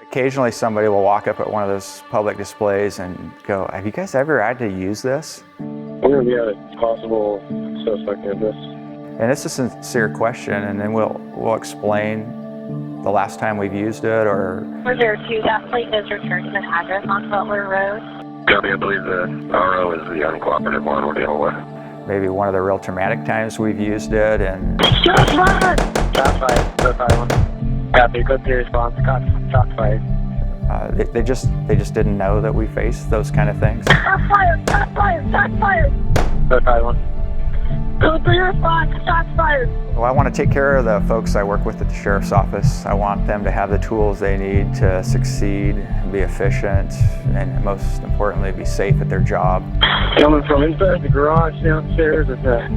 Occasionally somebody will walk up at one of those public displays and go, "Have you guys ever had to use this?" We're going to be a possible suspect in this. And it's a sincere question, and then we'll explain the last time we've used it, or... Reserve 2, that plate is returned to an address on Butler Road. Copy, I believe the RO is the uncooperative one we're dealing with. Maybe one of the real traumatic times we've used it, and... Shots fired! Shots fired, shots fired. Copy, good to response, shots fired. They just didn't know that we faced those kind of things. Shots fired! Shots fired! Shots fired! Shots fired one. Go to your response! Shots fired! Well, I want to take care of the folks I work with at the Sheriff's Office. I want them to have the tools they need to succeed, be efficient, and most importantly, be safe at their job. Coming from inside the garage downstairs at the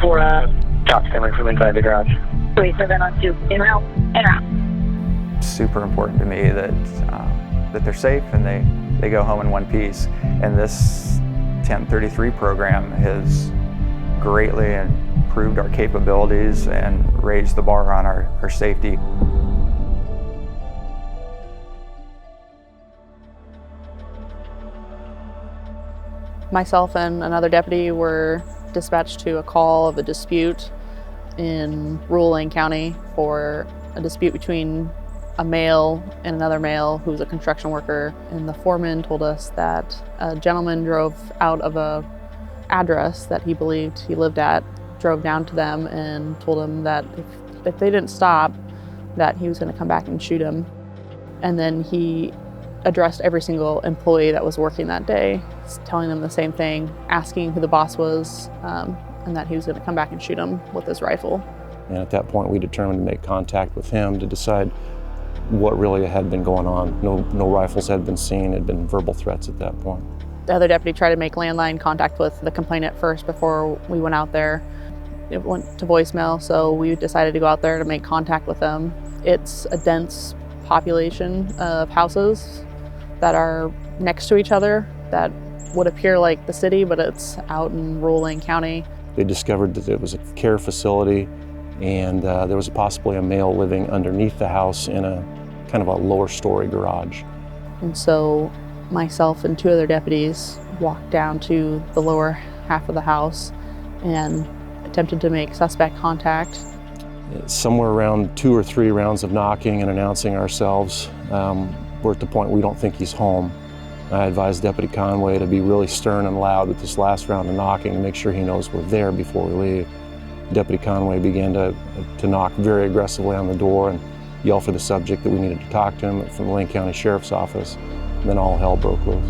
2-4 half. Shots coming from inside the garage. 37 on 2, en route, en route. It's super important to me that they're safe and they go home in one piece. And this 1033 program has greatly improved our capabilities and raised the bar on our safety. Myself and another deputy were dispatched to a call of a dispute in rural Lane County for a dispute between a male and another male who was a construction worker. And the foreman told us that a gentleman drove out of a address that he believed he lived at, drove down to them and told him that if they didn't stop, that he was going to come back and shoot him. And then he addressed every single employee that was working that day, telling them the same thing, asking who the boss was, and that he was going to come back and shoot him with his rifle. And at that point, we determined to make contact with him to decide what really had been going on. No rifles had been seen, had been verbal threats at that point. The other deputy tried to make landline contact with the complainant first before we went out there. It went to voicemail, so we decided to go out there to make contact with them. It's a dense population of houses that are next to each other that would appear like the city, but it's out in rural Lane County. They discovered that it was a care facility, and there was possibly a male living underneath the house in a kind of a lower story garage. And so myself and 2 other deputies walked down to the lower half of the house and attempted to make suspect contact. Somewhere around 2 or 3 rounds of knocking and announcing ourselves, we're at the point we don't think he's home. I advised Deputy Conway to be really stern and loud with this last round of knocking to make sure he knows we're there before we leave. Deputy Conway began to knock very aggressively on the door and yell for the subject that we needed to talk to him from the Lane County Sheriff's Office. And then all hell broke loose.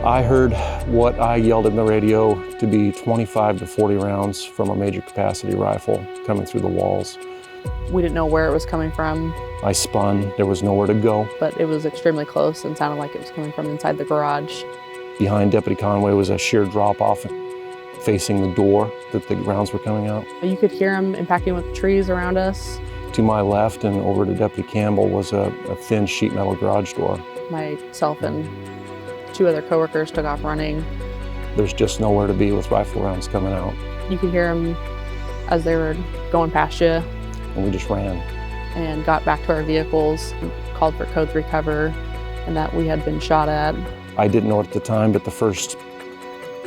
I heard what I yelled in the radio to be 25 to 40 rounds from a major capacity rifle coming through the walls. We didn't know where it was coming from. I spun, there was nowhere to go. But it was extremely close and sounded like it was coming from inside the garage. Behind Deputy Conway was a sheer drop-off facing the door that the rounds were coming out. You could hear them impacting with trees around us. To my left and over to Deputy Campbell was a thin sheet metal garage door. Myself and 2 other coworkers took off running. There's just nowhere to be with rifle rounds coming out. You could hear them as they were going past you. And we just ran. And got back to our vehicles, and called for code 3 cover, and that we had been shot at. I didn't know it at the time, but the first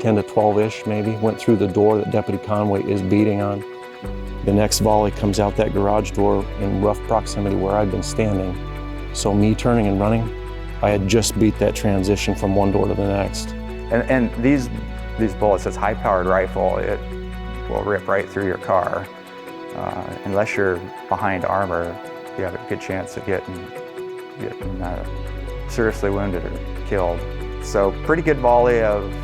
10 to 12-ish maybe went through the door that Deputy Conway is beating on. The next volley comes out that garage door in rough proximity where I'd been standing. So me turning and running, I had just beat that transition from one door to the next. And these bullets, this high-powered rifle, it will rip right through your car. Unless you're behind armor, you have a good chance of getting seriously wounded or killed. So pretty good volley of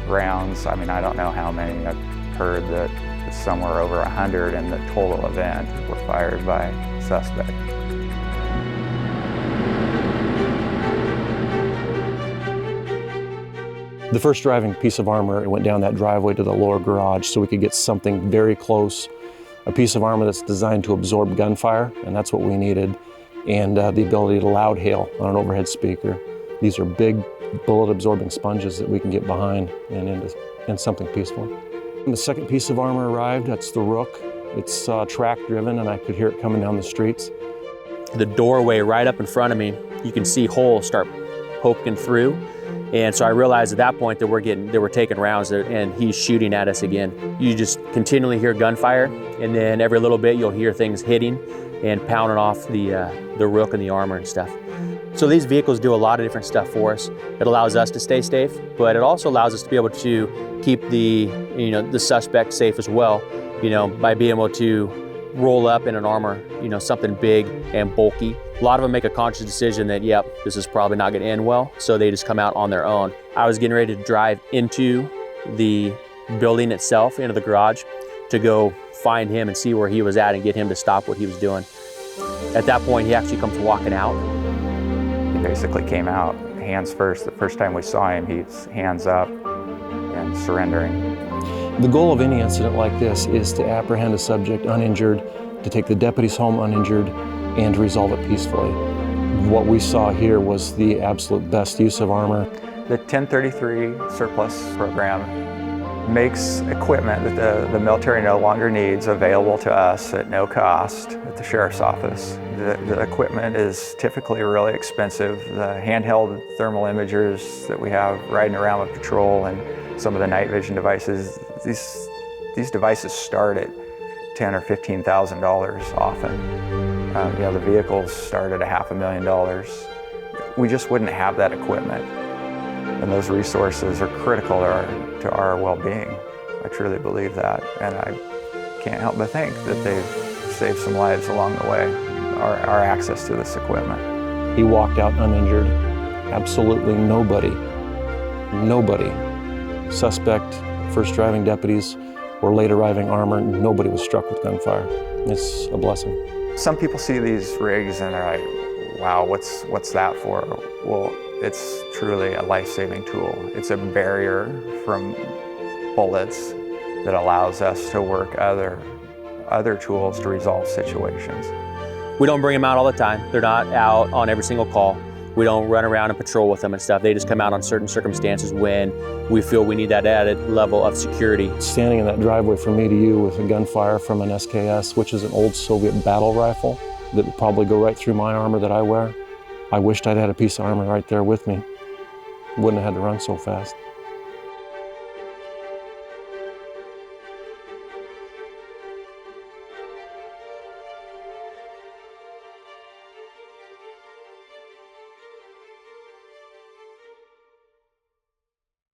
rounds. I mean, I don't know how many. I've heard that it's somewhere over 100 in the total event were fired by suspect. The first driving piece of armor, it went down that driveway to the lower garage so we could get something very close, a piece of armor that's designed to absorb gunfire, and that's what we needed, and the ability to loud hail on an overhead speaker. These are big bullet-absorbing sponges that we can get behind and into something peaceful. And the second piece of armor arrived, that's the Rook. It's track-driven, and I could hear it coming down the streets. the doorway right up in front of me, you can see holes start poking through. And so I realized at that point that we're taking rounds and he's shooting at us again. You just continually hear gunfire, and then every little bit you'll hear things hitting and pounding off the rook and the armor and stuff. So these vehicles do a lot of different stuff for us. It allows us to stay safe, but it also allows us to be able to keep the suspect safe as well, by being able to roll up in an armor, something big and bulky. A lot of them make a conscious decision that, yep, this is probably not gonna end well, so they just come out on their own. I was getting ready to drive into the building itself, into the garage, to go find him and see where he was at and get him to stop what he was doing. At that point, he actually comes walking out. He basically came out hands first. The first time we saw him, he's hands up and surrendering. The goal of any incident like this is to apprehend a subject uninjured, to take the deputies home uninjured, and to resolve it peacefully. What we saw here was the absolute best use of armor. The 1033 surplus program makes equipment that the military no longer needs available to us at no cost at the sheriff's office. The equipment is typically really expensive. The handheld thermal imagers that we have riding around with patrol and some of the night vision devices, these devices start at $10,000 or $15,000 often. The vehicles start at $500,000. We just wouldn't have that equipment. And those resources are critical to our well-being. I truly believe that. And I can't help but think that they've saved some lives along the way, our access to this equipment. He walked out uninjured. Absolutely nobody, suspect, first driving deputies, or late arriving armor, nobody was struck with gunfire. It's a blessing. Some people see these rigs and they're like, wow, what's that for? Well, it's truly a life-saving tool. It's a barrier from bullets that allows us to work other tools to resolve situations. We don't bring them out all the time. They're not out on every single call. We don't run around and patrol with them and stuff. They just come out on certain circumstances when we feel we need that added level of security. Standing in that driveway from me to you with a gunfire from an SKS, which is an old Soviet battle rifle that would probably go right through my armor that I wear. I wished I'd had a piece of armor right there with me. Wouldn't have had to run so fast.